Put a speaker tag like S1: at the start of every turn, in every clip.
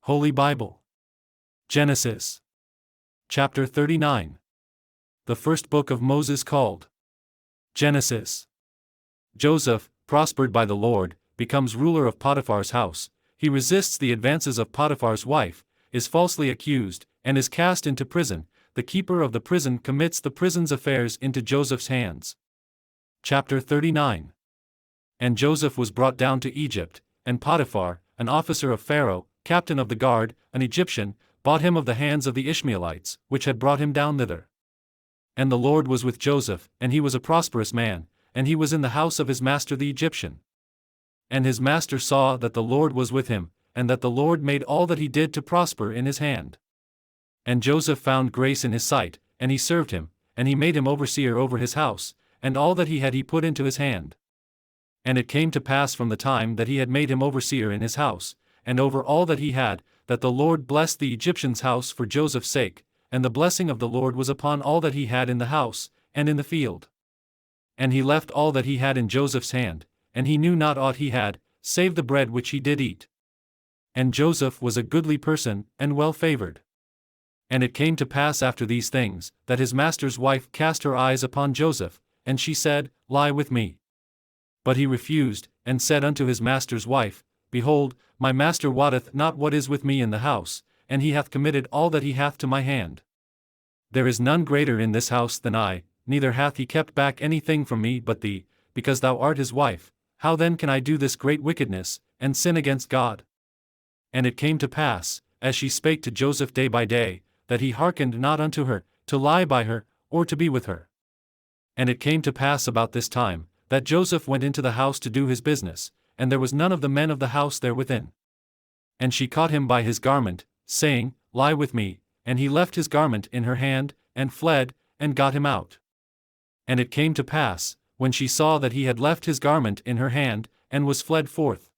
S1: Holy Bible. Genesis. Chapter 39. The first book of Moses called Genesis. Joseph, prospered by the Lord, becomes ruler of Potiphar's house. He resists the advances of Potiphar's wife, is falsely accused, and is cast into prison. The keeper of the prison commits the prison's affairs into Joseph's hands. Chapter 39. And Joseph was brought down to Egypt, and Potiphar, an officer of Pharaoh, captain of the guard, an Egyptian, bought him of the hands of the Ishmaelites, which had brought him down thither. And the Lord was with Joseph, and he was a prosperous man, and he was in the house of his master the Egyptian. And his master saw that the Lord was with him, and that the Lord made all that he did to prosper in his hand. And Joseph found grace in his sight, and he served him, and he made him overseer over his house, and all that he had he put into his hand. And it came to pass from the time that he had made him overseer in his house, and over all that he had, that the Lord blessed the Egyptian's house for Joseph's sake, and the blessing of the Lord was upon all that he had in the house, and in the field. And he left all that he had in Joseph's hand, and he knew not aught he had, save the bread which he did eat. And Joseph was a goodly person, and well favored. And it came to pass after these things, that his master's wife cast her eyes upon Joseph, and she said, Lie with me. But he refused, and said unto his master's wife, Behold, my master wotteth not what is with me in the house, and he hath committed all that he hath to my hand. There is none greater in this house than I, neither hath he kept back anything from me but thee, because thou art his wife. How then can I do this great wickedness, and sin against God? And it came to pass, as she spake to Joseph day by day, that he hearkened not unto her, to lie by her, or to be with her. And it came to pass about this time, that Joseph went into the house to do his business, and there was none of the men of the house there within. And she caught him by his garment, saying, Lie with me, and he left his garment in her hand, and fled, and got him out. And it came to pass, when she saw that he had left his garment in her hand, and was fled forth,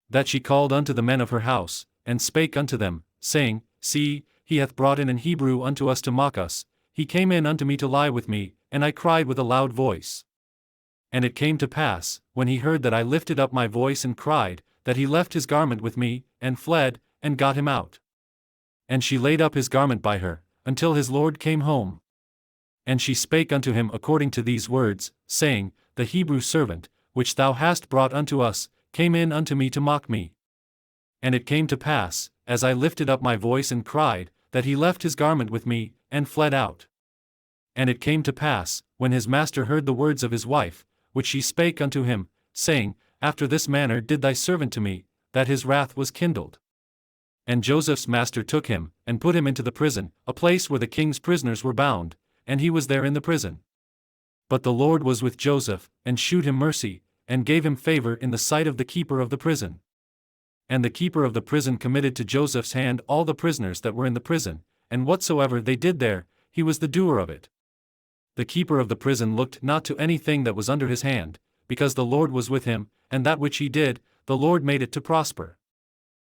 S1: that she called unto the men of her house, and spake unto them, saying, See, he hath brought in an Hebrew unto us to mock us. He came in unto me to lie with me, and I cried with a loud voice. And it came to pass, when he heard that I lifted up my voice and cried, that he left his garment with me, and fled, and got him out. And she laid up his garment by her, until his lord came home. And she spake unto him according to these words, saying, The Hebrew servant, which thou hast brought unto us, came in unto me to mock me. And it came to pass, as I lifted up my voice and cried, that he left his garment with me, and fled out. And it came to pass, when his master heard the words of his wife, which she spake unto him, saying, After this manner did thy servant to me, that his wrath was kindled. And Joseph's master took him, and put him into the prison, a place where the king's prisoners were bound, and he was there in the prison. But the Lord was with Joseph, and shewed him mercy, and gave him favor in the sight of the keeper of the prison. And the keeper of the prison committed to Joseph's hand all the prisoners that were in the prison, and whatsoever they did there, he was the doer of it. The keeper of the prison looked not to anything that was under his hand, because the Lord was with him, and that which he did, the Lord made it to prosper.